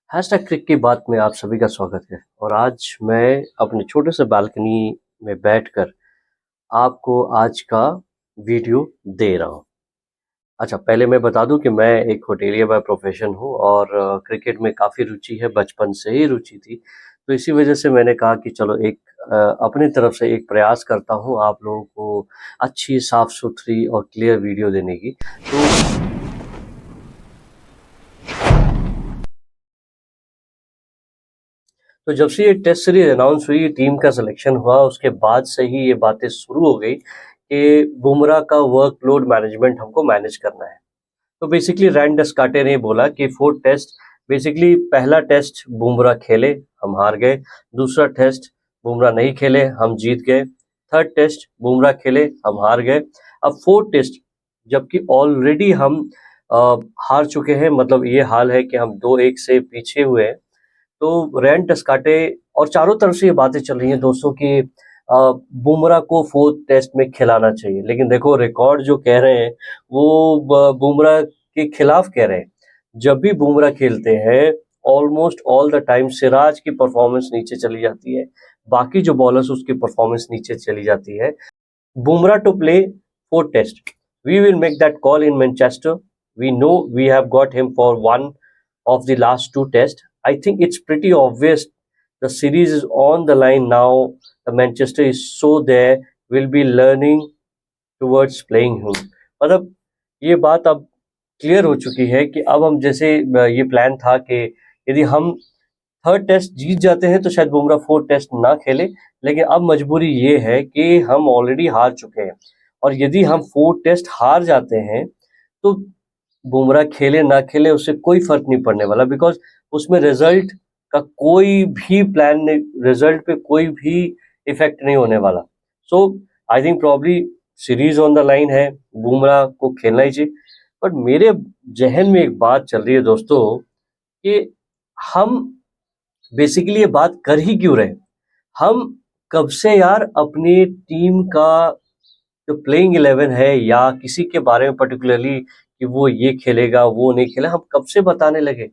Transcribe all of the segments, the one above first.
Hashtag क्रिक की बात में आप सभी का स्वागत है। और आज मैं अपने छोटे से बालकनी में बैठकर आपको आज का वीडियो दे रहा हूँ। अच्छा, पहले मैं बता दूं कि मैं एक होटेलियर बाय प्रोफेशन हूँ और क्रिकेट में काफ़ी रुचि है, बचपन से ही रुचि थी। तो इसी वजह से मैंने कहा कि चलो एक अपनी तरफ से एक प्रयास करता हूँ आप लोगों को अच्छी, साफ-सुथरी और क्लियर वीडियो देने की। तो जब से ये टेस्ट सीरीज अनाउंस हुई, टीम का सिलेक्शन हुआ, उसके बाद से ही ये बातें शुरू हो गई कि बुमराह का वर्कलोड मैनेजमेंट हमको मैनेज करना है। तो बेसिकली रैन डेस्कार्टे ने बोला कि 4 टेस्ट, बेसिकली पहला टेस्ट बुमराह खेले, हम हार गए। दूसरा टेस्ट बुमराह नहीं खेले, हम जीत गए। थर्ड टेस्ट बुमराह खेले, हम हार गए। अब 4th टेस्ट, जबकि ऑलरेडी हम हार चुके हैं, मतलब ये हाल है कि हम 2-1 से पीछे हुए हैं। तो रैन डेस्कार्टे और चारों तरफ से ये बातें चल रही हैं दोस्तों कि बुमराह को 4th टेस्ट में खिलाना चाहिए। लेकिन देखो, रिकॉर्ड जो कह रहे हैं वो बुमराह के खिलाफ कह रहे हैं। जब भी बुमराह खेलते हैं, almost all the time Siraj की परफॉर्मेंस नीचे चली जाती है, बाकी जो बॉलर्स उसकी परफॉर्मेंस नीचे चली जाती है। Bumrah to play 4th Test. We will make that call in Manchester. We know we have got him for one of the last 2 tests. I think it's pretty obvious the series is on the line now. The Manchester is so there. We'll be learning towards playing him. मतलब ये बात अब clear हो चुकी है कि अब हम जैसे ये प्लान था कि यदि हम 3rd टेस्ट जीत जाते हैं तो शायद बुमराह 4th टेस्ट ना खेले। लेकिन अब मजबूरी ये है कि हम ऑलरेडी हार चुके हैं और यदि हम 4th टेस्ट हार जाते हैं तो बुमराह खेले ना खेले उससे कोई फर्क नहीं पड़ने वाला, बिकॉज उसमें रिजल्ट का कोई भी प्लान नहीं, रिजल्ट पे कोई भी इफेक्ट नहीं होने वाला। So I think probably series on the line है, बुमराह को खेलना ही चाहिए। बट मेरे जहन में एक बात चल रही है दोस्तों कि हम बेसिकली ये बात कर ही क्यों रहे? हम कब से यार अपनी टीम का जो प्लेइंग 11 है या किसी के बारे में पर्टिकुलरली कि वो ये खेलेगा, वो नहीं खेलेगा, हम कब से बताने लगे?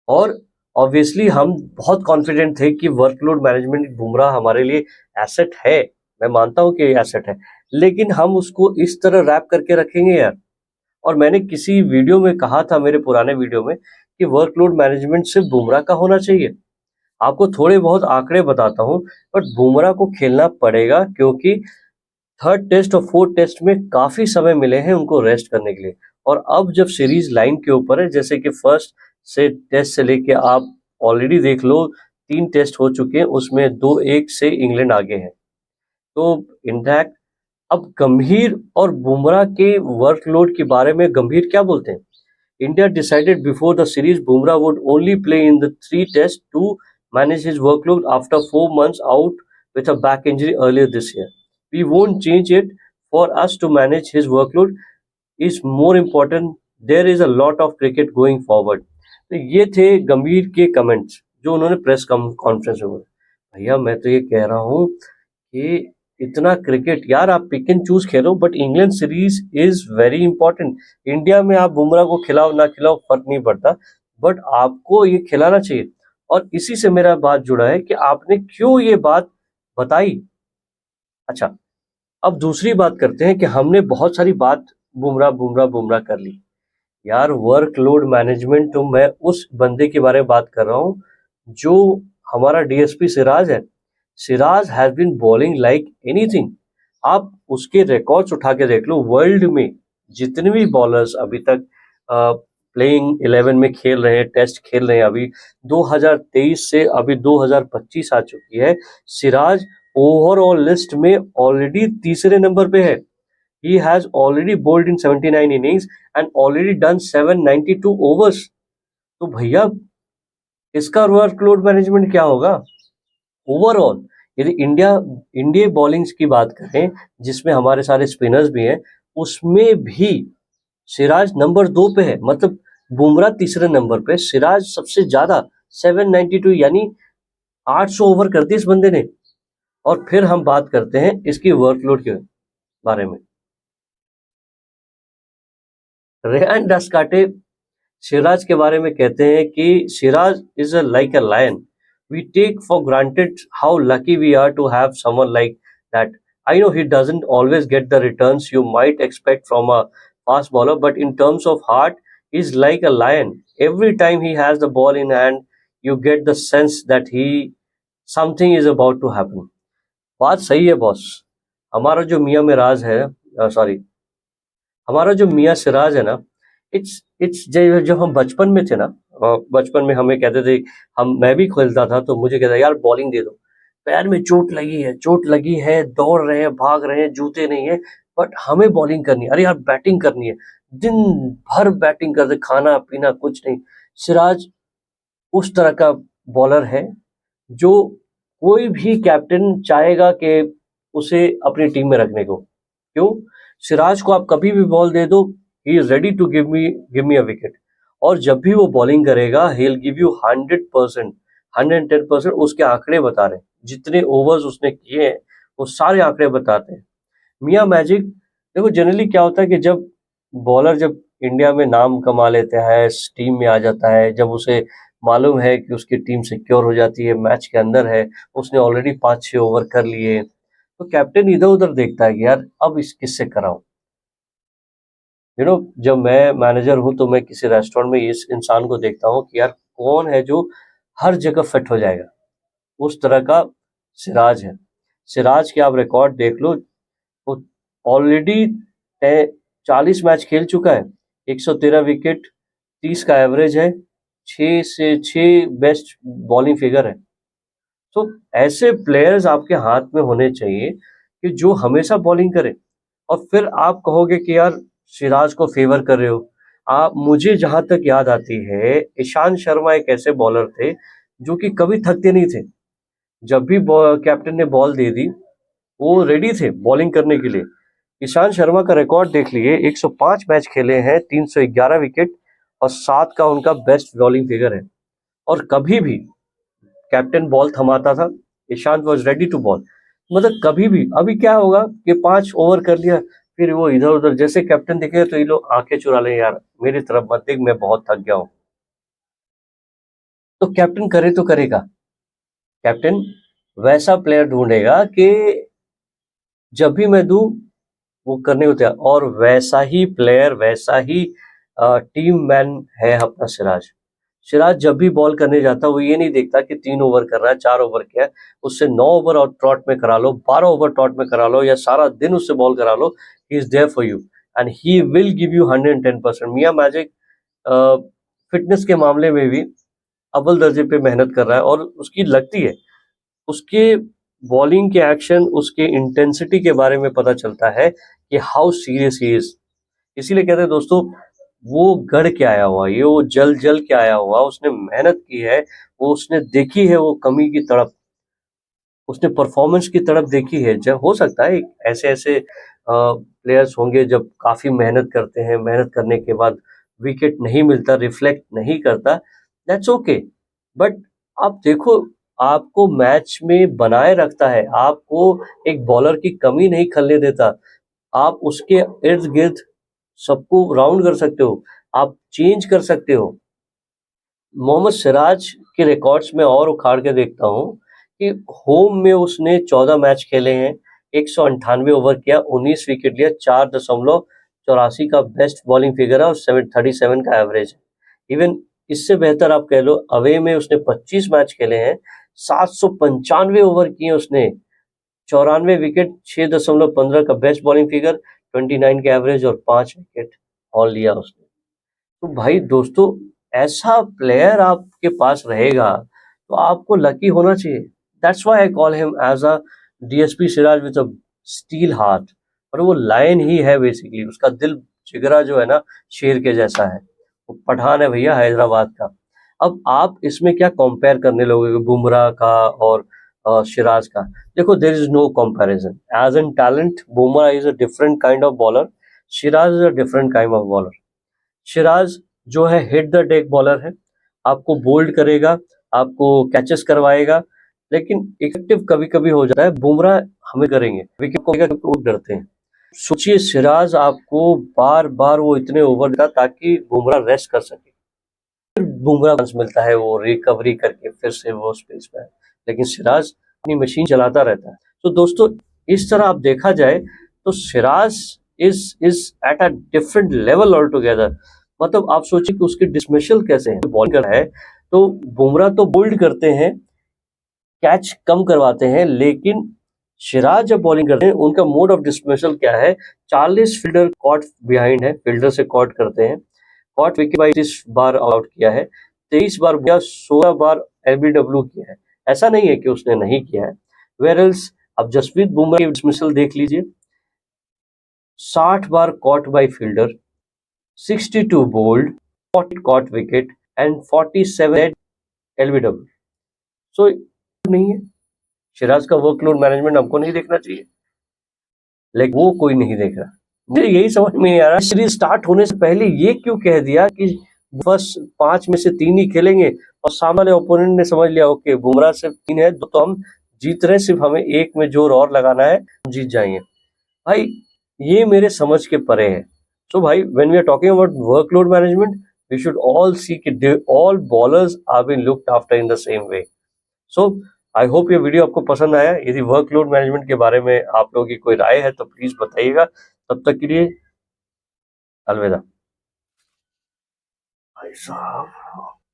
और ऑब्वियसली हम बहुत कॉन्फिडेंट थे कि वर्कलोड मैनेजमेंट बुमराह हमारे लिए एसेट है। मैं मानता हूँ कि एसेट है, लेकिन हम उसको इस तरह रैप करके रखेंगे यार? और मैंने किसी वीडियो में कहा था, मेरे पुराने वीडियो में, कि वर्कलोड मैनेजमेंट सिर्फ बुमराह का होना चाहिए। आपको थोड़े बहुत आंकड़े बताता हूँ, बट बुमराह को खेलना पड़ेगा क्योंकि 3rd टेस्ट और 4th टेस्ट में काफी समय मिले हैं उनको रेस्ट करने के लिए। और अब जब सीरीज लाइन के ऊपर है, जैसे कि फर्स्ट से टेस्ट से लेके आप ऑलरेडी देख लो, 3 टेस्ट हो चुके हैं, उसमें 2-1 से इंग्लैंड आगे है। तो इनफैक्ट अब गंभीर और बुमराह के वर्कलोड के बारे में गंभीर क्या बोलते हैं? India decided before the series Bumrah would only play in the 3 tests to manage his workload after 4 months out with a back injury earlier this year. We won't change it. For us to manage his workload is more important. There is a lot of cricket going forward. तो ये थे गंभीर के comments जो उन्होंने press conference में बोले। भैया मैं तो ये कह रहा हूँ कि इतना क्रिकेट यार, आप pick and choose Khelo, but England series is very important. India में आप बुमराह को खिलाओ ना खिलाओ फर्क नहीं पड़ता, बट आपको ये खिलाना चाहिए। और इसी से मेरा बात जुड़ा है कि आपने क्यों ये बात बताई। अच्छा, अब दूसरी बात करते हैं कि हमने बहुत सारी बात बुमराह बुमराह बुमराह कर ली। यार वर्कलोड मैनेजमेंट तो मैं उस बंदे के बारे में बात कर रहा हूँ जो हमारा डीएसपी सिराज है। Siraj has been bowling like anything. आप उसके रिकॉर्ड्स उठा के देख लो, वर्ल्ड में जितने भी बॉलर्स अभी तक प्लेइंग 11 में खेल रहे हैं, टेस्ट खेल रहे हैं, अभी 2023 से अभी 2025 आ चुकी है, सिराज ओवरऑल लिस्ट में ऑलरेडी तीसरे नंबर पे है। He has already bowled in 79 innings and already done 792 overs. तो भैया इसका वर्कलोड मैनेजमेंट क्या होगा ओवरऑल? यदि इंडिया बॉलिंग्स की बात करें जिसमें हमारे सारे स्पिनर्स भी हैं, उसमें भी सिराज नंबर 2 पे है। मतलब बुमराह तीसरे नंबर पे, सिराज सबसे ज्यादा 792, यानी 800 ओवर कर दिए इस बंदे ने। और फिर हम बात करते हैं इसकी वर्कलोड के बारे में। रेहान डस्काटे सिराज के बारे में कहते हैं कि Siraj is a like a lion. We take for granted how lucky we are to have someone like that. I know he doesn't always get the returns you might expect from a fast bowler, but in terms of heart, he's like a lion. Every time he has the ball in hand, you get the sense that something is about to happen. बात सही है boss. हमारा जो मियाँ मिराज है, sorry, हमारा जो मियाँ सिराज है ना, इट्स जब हम बचपन में थे ना, बचपन में हमें कहते थे, मैं भी खेलता था तो मुझे कहता यार बॉलिंग दे दो, पैर में चोट लगी है, दौड़ रहे हैं, भाग रहे हैं, जूते नहीं है, बट हमें बॉलिंग करनी है. अरे यार बैटिंग करनी है, दिन भर बैटिंग करते, खाना पीना कुछ नहीं. सिराज उस तरह का बॉलर है जो कोई भी कैप्टन चाहेगा कि उसे अपनी टीम में रखने को. क्यों? सिराज को आप कभी भी बॉल दे दो, he is ready to give me a wicket. और जब भी वो बॉलिंग करेगा, ही विल गिव यू 100%, 110%. उसके आंकड़े बता रहे हैं, जितने ओवर्स उसने किए हैं वो सारे आंकड़े बताते हैं. मियाँ मैजिक, देखो जनरली क्या होता है कि जब बॉलर जब इंडिया में नाम कमा लेता है, टीम में आ जाता है, जब उसे मालूम है कि उसकी टीम सिक्योर हो जाती है, मैच के अंदर है, उसने ऑलरेडी 5-6 ओवर कर लिए, तो कैप्टन इधर उधर देखता है कि यार अब इस किससे कराऊं. जब मैं मैनेजर हूं तो मैं किसी रेस्टोरेंट में इस इंसान को देखता हूं कि यार कौन है जो हर जगह फिट हो जाएगा. उस तरह का सिराज है. सिराज के आप रिकॉर्ड देख लो, वो ऑलरेडी 40 मैच खेल चुका है, 113 विकेट, 30 का एवरेज है, 6 बेस्ट बॉलिंग फिगर है. तो ऐसे प्लेयर्स आपके हाथ में होने चाहिए कि जो हमेशा बॉलिंग करे. और फिर आप कहोगे कि यार सिराज को फेवर कर रहे हो. आप, मुझे जहां तक याद आती है, ईशांत शर्मा एक ऐसे बॉलर थे जो कि कभी थकते नहीं थे. जब भी कैप्टन ने बॉल दे दी, वो रेडी थे बॉलिंग करने के लिए. ईशांत शर्मा का रिकॉर्ड देख लिए, 105 मैच खेले हैं, 311 विकेट और 7 का उनका बेस्ट बॉलिंग फिगर है. और कभी भी कैप्टन बॉल थमाता था, Ishant was ready to bowl. मतलब कभी भी. अभी क्या होगा कि 5 ओवर कर लिया, फिर वो इधर उधर, जैसे कैप्टन दिखे तो ये लोग आंखें चुरा ले, यार मेरी तरफ मत देख, मैं बहुत थक गया हूँ. तो कैप्टन करे तो करेगा. कैप्टन वैसा प्लेयर ढूंढेगा कि जब भी मैं दूं वो करने को तैयार. और वैसा ही प्लेयर, वैसा ही टीम मैन है अपना सिराज. सिराज जब भी बॉल करने जाता है, वो ये नहीं देखता कि 3 ओवर कर रहा है, 4 ओवर किया है, उससे 9 ओवर और ट्रॉट में करा लो, 12 ओवर ट्रॉट में करा लो, या सारा दिन उससे बॉल करा लो, he is there for you and he will give you 110%. Miyan magic fitness के मामले में भी अव्वल दर्जे पे मेहनत कर रहा है, और उसकी लगती है, उसके बॉलिंग के एक्शन, उसके इंटेंसिटी के बारे में पता चलता है कि हाउ सीरियस ही इज. इसीलिए कहते हैं दोस्तों, वो गढ़ के आया हुआ, ये वो जल जल के आया हुआ, उसने मेहनत की है, वो उसने देखी है वो कमी की तड़प, उसने परफॉर्मेंस की तड़प देखी है. जब हो सकता है ऐसे ऐसे प्लेयर्स होंगे जब काफी मेहनत करते हैं, मेहनत करने के बाद विकेट नहीं मिलता, रिफ्लेक्ट नहीं करता, दैट्स ओके. बट आप देखो, आपको मैच में बनाए रखता है, आपको एक बॉलर की कमी नहीं खलने देता. आप उसके इर्द गिर्द सबको राउंड कर सकते हो, आप चेंज कर सकते हो. मोहम्मद सिराज के रिकॉर्ड्स में और उखाड़ के देखता हूँ कि होम में उसने 14 मैच खेले हैं, 198 ओवर किया, 19 विकेट लिया, 4.84 का बेस्ट बॉलिंग फिगर है और 737 का एवरेज है. इवन इससे बेहतर आप कह लो, अवे में उसने 25 मैच खेले हैं, 795 ओवर किए उसने, 94 विकेट, 6.15 का बेस्ट बॉलिंग फिगर, 29 का एवरेज और 5 विकेट और लिया उसने. तो भाई दोस्तों, ऐसा प्लेयर आपके पास रहेगा तो आपको लकी होना चाहिए. That's why I call him as a DSP Siraj with a steel heart. और वो लायन ही है बेसिकली, उसका दिल जिगरा जो है ना, शेर के जैसा है. वो पठान है भैया, हैदराबाद का. अब आप इसमें क्या कंपेयर करने लोगे बुमराह का और सिराज का? देखो, there is no comparison. As an talent, Bumrah is a different kind of bowler, Siraj is a different kind of bowler. Siraj जो है हिट द डेक बॉलर है, आपको बोल्ड करेगा, आपको कैचेस करवाएगा, लेकिन इफेक्टिव कभी कभी हो जाता है. बुमराह हमें करेंगे विकेट को लेकर, वो डरते हैं. सोचिए, सिराज आपको बार बार वो इतने ओवर देता ताकि बुमराह रेस्ट कर सके. बुमराह चांस मिलता है वो रिकवरी करके फिर से वो स्पेस पे है, लेकिन सिराज अपनी मशीन चलाता रहता है। तो दोस्तों इस तरह आप देखा जाए तो Siraj is at a different level all together. मतलब आप सोचिए कि उसकी डिसमिसल कैसे है, बॉलिंग है तो बुमराह तो बोल्ड करते हैं, कैच कम करवाते हैं, लेकिन सिराज जब बॉलिंग करते हैं उनका मोड ऑफ डिसमिसल क्या है, 40 फील्डर कॉट बिहाइंड है, फील्डर से कॉट करते हैं, कॉट विकेट बाई 30 बार आउट किया है, 23 बार या 16 बार एलबीडब्ल्यू किया है। ऐसा नहीं है कि उसने नहीं किया है। वेरल्स अब जसप्रीत बुमराह की डिसमिसल देख लीजिए, 60 बार caught by fielder, 62 bowled, 40 caught wicket and 47 LBW. So नहीं है, सिराज का वर्कलोड मैनेजमेंट हमको नहीं देखना चाहिए, लेकिन वो कोई नहीं देख रहा। मुझे यही समझ में नहीं आ रहा, सीरीज स्टार्ट होने से पहले ये क्यों कह दिया कि फर्स्ट 5 में से 3 ही खेलेंगे, और सामने ओपोनेंट ने समझ लिया ओके बुमराह सिर्फ 3 है तो हम जीत रहे, सिर्फ हमें एक में जोर और लगाना है, हम जीत जाएंगे। भाई ये मेरे समझ के परे है। सो भाई when we are talking about workload management, we should all see कि all bowlers are been looked after in the same way. So I hope ये वीडियो आपको पसंद आया। यदि वर्कलोड मैनेजमेंट के बारे में आप लोगों की कोई राय है तो प्लीज बताइएगा। तब तक के लिए अलविदा। भाई साहब।